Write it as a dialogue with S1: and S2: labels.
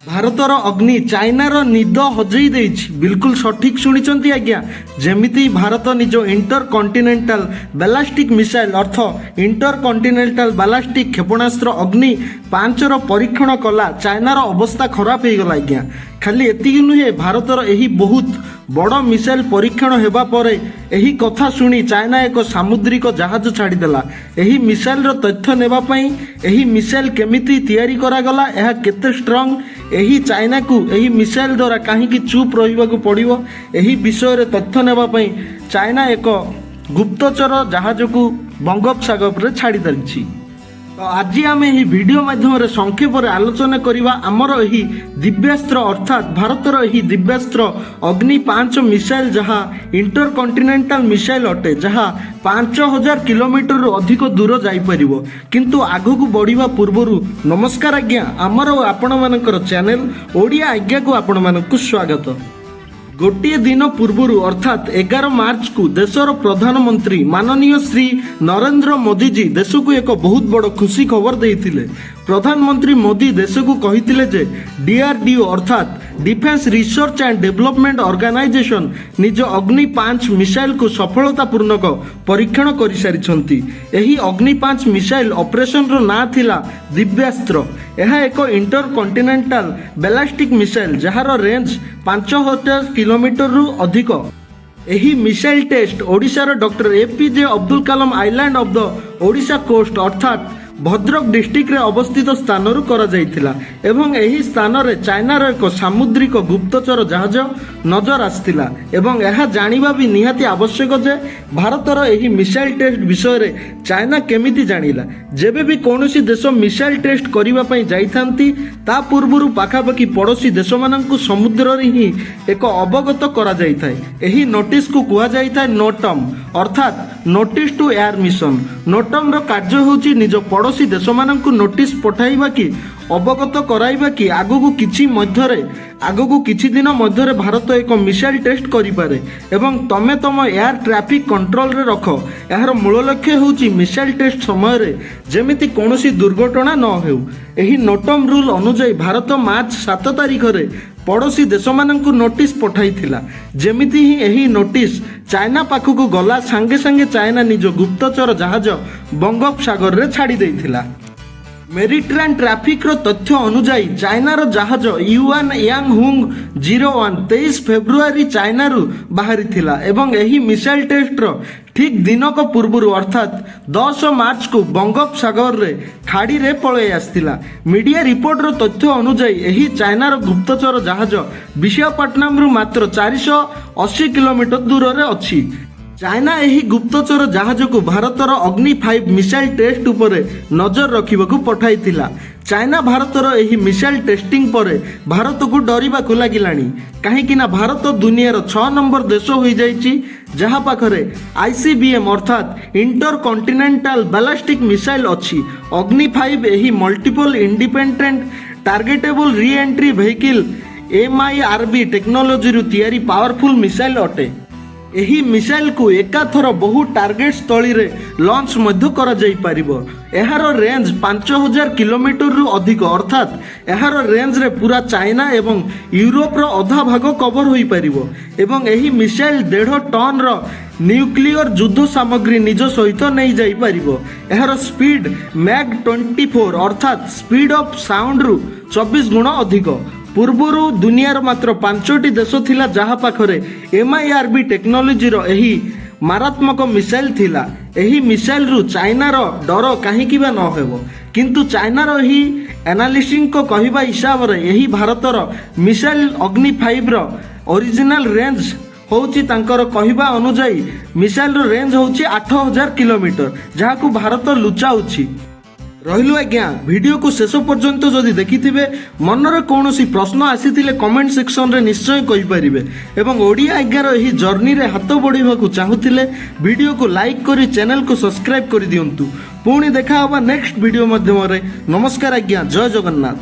S1: ଭାରତର ଅଗ୍ନି ଚାଇନାର ନିଦ ହଜେଇ ଦେଇଛି। ବିଲକୁଲ ସଠିକ୍ ଶୁଣିଛନ୍ତି ଆଜ୍ଞା। ଯେମିତି ଭାରତ ନିଜ ଇଣ୍ଟର କଣ୍ଟିନେଣ୍ଟାଲ ବାଲାଷ୍ଟିକ୍ ମିସାଇଲ୍ ଅର୍ଥ ଇଣ୍ଟର କଣ୍ଟିନେଣ୍ଟାଲ ବାଲାଷ୍ଟିକ୍ କ୍ଷେପଣାସ୍ତ୍ର ଅଗ୍ନି 5ର ପରୀକ୍ଷଣ କଲା, ଚାଇନାର ଅବସ୍ଥା ଖରାପ ହେଇଗଲା ଆଜ୍ଞା। ଖାଲି ଏତିକି ନୁହେଁ, ଭାରତର ଏହି ବହୁତ ବଡ଼ ମିସାଇଲ୍ ପରୀକ୍ଷଣ ହେବା ପରେ ଏହି କଥା ଶୁଣି ଚାଇନା ଏକ ସାମୁଦ୍ରିକ ଜାହାଜ ଛାଡ଼ିଦେଲା। ଏହି ମିସାଇଲ୍ର ତଥ୍ୟ ନେବା ପାଇଁ ଏହି ମିସାଇଲ୍ କେମିତି ତିଆରି କରାଗଲା, ଏହା କେତେ ଷ୍ଟ୍ରଙ୍ଗ, ଏହି ଚାଇନାକୁ ଏହି ମିସାଇଲ୍ ଦ୍ୱାରା କାହିଁକି ଚୁପ୍ ରହିବାକୁ ପଡ଼ିବ, ଏହି ବିଷୟରେ ତଥ୍ୟ ନେବା ପାଇଁ ଚାଇନା ଏକ ଗୁପ୍ତଚର ଜାହାଜକୁ ବଙ୍ଗୋପସାଗରରେ ଛାଡ଼ି ଦେଇଛି। ତ ଆଜି ଆମେ ଏହି ଭିଡ଼ିଓ ମାଧ୍ୟମରେ ସଂକ୍ଷେପରେ ଆଲୋଚନା କରିବା ଆମର ଏହି ଦିବ୍ୟାସ୍ତ୍ର ଅର୍ଥାତ୍ ଭାରତର ଏହି ଦିବ୍ୟାସ୍ତ୍ର ଅଗ୍ନି 5 ମିସାଇଲ୍, ଯାହା ଇଣ୍ଟର କଣ୍ଟିନେଣ୍ଟାଲ ମିସାଇଲ୍ ଅଟେ, ଯାହା 5000 କିଲୋମିଟରରୁ ଅଧିକ ଦୂର ଯାଇପାରିବ। କିନ୍ତୁ ଆଗକୁ ବଢ଼ିବା ପୂର୍ବରୁ ନମସ୍କାର ଆଜ୍ଞା, ଆମର ଆପଣମାନଙ୍କର ଚ୍ୟାନେଲ ଓଡ଼ିଆ ଆଜ୍ଞାକୁ ଆପଣମାନଙ୍କୁ ସ୍ୱାଗତ। ଗୋଟିଏ ଦିନ ପୂର୍ବରୁ ଅର୍ଥାତ୍ 11 ମାର୍ଚ୍ଚକୁ ଦେଶର ପ୍ରଧାନମନ୍ତ୍ରୀ ମାନନୀୟ ଶ୍ରୀ ନରେନ୍ଦ୍ର ମୋଦିଜୀ ଦେଶକୁ ଏକ ବହୁତ ବଡ଼ ଖୁସି ଖବର ଦେଇଥିଲେ। ପ୍ରଧାନମନ୍ତ୍ରୀ ମୋଦି ଦେଶକୁ କହିଥିଲେ ଯେ DRDO ଅର୍ଥାତ୍ defence research and development organisation ନିଜ ଅଗ୍ନି 5 ମିସାଇଲ୍କୁ ସଫଳତାପୂର୍ଣ୍ଣକ ପରୀକ୍ଷଣ କରିସାରିଛନ୍ତି। ଏହି ଅଗ୍ନି 5 ମିସାଇଲ୍ ଅପରେସନର ନାଁ ଥିଲା ଦିବ୍ୟାସ୍ତ୍ର। ଏହା ଏକ ଇଣ୍ଟର କଣ୍ଟିନେଣ୍ଟାଲ ବାଲାଷ୍ଟିକ୍ ମିସାଇଲ୍, ଯାହାର ରେଞ୍ଜ 5000 କିଲୋମିଟରରୁ ଅଧିକ। ଏହି ମିସାଇଲ୍ ଟେଷ୍ଟ ଓଡ଼ିଶାର doctor APJ Abdul Kalam island of the Odisha coast ଅର୍ଥାତ୍ ଭଦ୍ରକ ଡିଷ୍ଟ୍ରିକ୍ଟରେ ଅବସ୍ଥିତ ସ୍ଥାନରୁ କରାଯାଇଥିଲା ଏବଂ ଏହି ସ୍ଥାନରେ ଚାଇନାର ଏକ ସାମୁଦ୍ରିକ ଗୁପ୍ତଚର ଜାହାଜ ନଜର ଆସିଥିଲା। ଏବଂ ଏହା ଜାଣିବା ବି ନିହାତି ଆବଶ୍ୟକ ଯେ ଭାରତର ଏହି ମିସାଇଲ୍ ଟେଷ୍ଟ ବିଷୟରେ ଚାଇନା କେମିତି ଜାଣିଲା। ଯେବେ ବି କୌଣସି ଦେଶ ମିସାଇଲ୍ ଟେଷ୍ଟ କରିବା ପାଇଁ ଯାଇଥାନ୍ତି, ତା ପୂର୍ବରୁ ପାଖାପାଖି ପଡ଼ୋଶୀ ଦେଶମାନଙ୍କୁ ସମୁଦ୍ରରେ ହିଁ ଏକ ଅବଗତ କରାଯାଇଥାଏ। ଏହି ନୋଟିସକୁ କୁହାଯାଇଥାଏ ନୋଟମ୍ ଅର୍ଥାତ୍ ନୋଟିସ୍ ଟୁ ଏୟାର ମିଶନ। ନୋଟମ୍ର କାର୍ଯ୍ୟ ହେଉଛି ନିଜ ପଡ଼ୋଶୀ ଦେଶମାନଙ୍କୁ ନୋଟିସ୍ ପଠାଇବା କି ଅବଗତ କରାଇବା କି ଆଗକୁ କିଛି ଦିନ ମଧ୍ୟରେ ଭାରତ ଏକ ମିସାଇଲ୍ ଟେଷ୍ଟ କରିପାରେ ଏବଂ ତମେ ତମ ଏୟାର ଟ୍ରାଫିକ୍ କଣ୍ଟ୍ରୋଲରେ ରଖ। ଏହାର ମୂଳ ଲକ୍ଷ୍ୟ ହେଉଛି ମିସାଇଲ୍ ଟେଷ୍ଟ ସମୟରେ ଯେମିତି କୌଣସି ଦୁର୍ଘଟଣା ନ ହେଉ। ଏହି ନୋଟମ୍ ରୁଲ୍ ଅନୁଯାୟୀ ଭାରତ ମାର୍ଚ୍ଚ 7 ତାରିଖରେ ପଡ଼ୋଶୀ ଦେଶମାନଙ୍କୁ ନୋଟିସ୍ ପଠାଇଥିଲା। ଯେମିତି ହିଁ ଏହି ନୋଟିସ୍ ଚାଇନା ପାଖକୁ ଗଲା, ସାଙ୍ଗେ ସାଙ୍ଗେ ଚାଇନା ନିଜ ଗୁପ୍ତଚର ଜାହାଜ ବଙ୍ଗୋପସାଗରରେ ଛାଡ଼ି ଦେଇଥିଲା। ମେରିଟାଇମ୍ ଟ୍ରାଫିକ୍ର ତଥ୍ୟ ଅନୁଯାୟୀ ଚାଇନାର ଜାହାଜ ୟୁଆନ୍ ୟାଙ୍ଗ ହୁଙ୍ଗ 01 23 ଫେବୃଆରୀ ଚାଇନାରୁ ବାହାରିଥିଲା ଏବଂ ଏହି ମିସାଇଲ୍ ଟେଷ୍ଟର ଠିକ୍ ଦିନକ ପୂର୍ବରୁ ଅର୍ଥାତ୍ 10 ମାର୍ଚ୍ଚକୁ ବଙ୍ଗୋପସାଗରରେ ଖାଡ଼ିରେ ପଳାଇ ଆସିଥିଲା। ମିଡ଼ିଆ ରିପୋର୍ଟର ତଥ୍ୟ ଅନୁଯାୟୀ ଏହି ଚାଇନାର ଗୁପ୍ତଚର ଜାହାଜ ବିଶାଖାପଟ୍ଟନମରୁ ମାତ୍ର 480 କିଲୋମିଟର ଦୂରରେ ଅଛି। ଚାଇନା ଏହି ଗୁପ୍ତଚର ଜାହାଜକୁ ଭାରତର ଅଗ୍ନି 5 ମିସାଇଲ୍ ଟେଷ୍ଟ ଉପରେ ନଜର ରଖିବାକୁ ପଠାଇଥିଲା। ଚାଇନା ଭାରତର ଏହି ମିସାଇଲ୍ ଟେଷ୍ଟିଂ ପରେ ଭାରତକୁ ଡରିବାକୁ ଲାଗିଲାଣି, କାହିଁକିନା ଭାରତ ଦୁନିଆର 6 ନମ୍ବର ଦେଶ ହୋଇଯାଇଛି ଯାହା ପାଖରେ ICBM ଅର୍ଥାତ୍ ଇଣ୍ଟର କଣ୍ଟିନେଣ୍ଟାଲ ବାଲାଷ୍ଟିକ୍ ମିସାଇଲ୍ ଅଛି। ଅଗ୍ନି 5 ଏହି ମଲ୍ଟିପଲ୍ ଇଣ୍ଡିପେଣ୍ଡେଣ୍ଟ ଟାର୍ଗେଟେବଲ୍ ରି ଏଣ୍ଟ୍ରି ଭେହିକିଲ୍ MIRV ଟେକ୍ନୋଲୋଜିରୁ ତିଆରି ପାୱାରଫୁଲ୍ ମିସାଇଲ୍ ଅଟେ। ଏହି ମିସାଇଲ୍କୁ ଏକାଥର ବହୁ ଟାର୍ଗେଟ ସ୍ଥଳୀରେ ଲଞ୍ଚ ମଧ୍ୟ କରାଯାଇପାରିବ। ଏହାର ରେଞ୍ଜ 5000 କିଲୋମିଟରରୁ ଅଧିକ ଅର୍ଥାତ୍ ଏହାର ରେଞ୍ଜରେ ପୁରା ଚାଇନା ଏବଂ ୟୁରୋପର ଅଧା ଭାଗ କଭର ହୋଇପାରିବ ଏବଂ ଏହି ମିସାଇଲ୍ 1.5 ଟନ୍ର ନ୍ୟୁକ୍ଲିୟର ଯୁଦ୍ଧ ସାମଗ୍ରୀ ନିଜ ସହିତ ନେଇଯାଇପାରିବ। ଏହାର ସ୍ପିଡ୍ ମ୍ୟାକ୍ 24 ଅର୍ଥାତ୍ ସ୍ପିଡ୍ ଅଫ୍ ସାଉଣ୍ଡରୁ 24 ଗୁଣ ଅଧିକ। ପୂର୍ବରୁ ଦୁନିଆର ମାତ୍ର 5ଟି ଦେଶ ଥିଲା ଯାହା ପାଖରେ MIRV ଟେକ୍ନୋଲୋଜିର ଏହି ମାରାତ୍ମକ ମିସାଇଲ୍ ଥିଲା। ଏହି ମିସାଇଲ୍ରୁ ଚାଇନାର ଡର କାହିଁକି ବା ନ ହେବ, କିନ୍ତୁ ଚାଇନାର ଏହି ଆନାଲିଷ୍ଟଙ୍କ କହିବା ହିସାବରେ ଏହି ଭାରତର ମିସାଇଲ୍ ଅଗ୍ନି 5ର ଅରିଜିନାଲ ରେଞ୍ଜ ହେଉଛି, ତାଙ୍କର କହିବା ଅନୁଯାୟୀ ମିସାଇଲ୍ର ରେଞ୍ଜ ହେଉଛି 8000 କିଲୋମିଟର, ଯାହାକୁ ଭାରତ ଲୁଚାଉଛି। ରହିଲୁ ଆଜ୍ଞା, ଭିଡ଼ିଓକୁ ଶେଷ ପର୍ଯ୍ୟନ୍ତ ଯଦି ଦେଖିଥିବେ, ମନରେ କୌଣସି ପ୍ରଶ୍ନ ଆସିଥିଲେ କମେଣ୍ଟ ସେକ୍ସନରେ ନିଶ୍ଚୟ କହିପାରିବେ ଏବଂ ଓଡ଼ିଆ ଆଜ୍ଞାର ଏହି ଜର୍ଣ୍ଣିରେ ହାତ ବଢ଼ାଇବାକୁ ଚାହୁଁଥିଲେ ଭିଡ଼ିଓକୁ ଲାଇକ୍ କରି ଚ୍ୟାନେଲକୁ ସବସ୍କ୍ରାଇବ୍ କରିଦିଅନ୍ତୁ। ପୁଣି ଦେଖା ହେବା ନେକ୍ସଟ ଭିଡ଼ିଓ ମାଧ୍ୟମରେ। ନମସ୍କାର ଆଜ୍ଞା, ଜୟ ଜଗନ୍ନାଥ।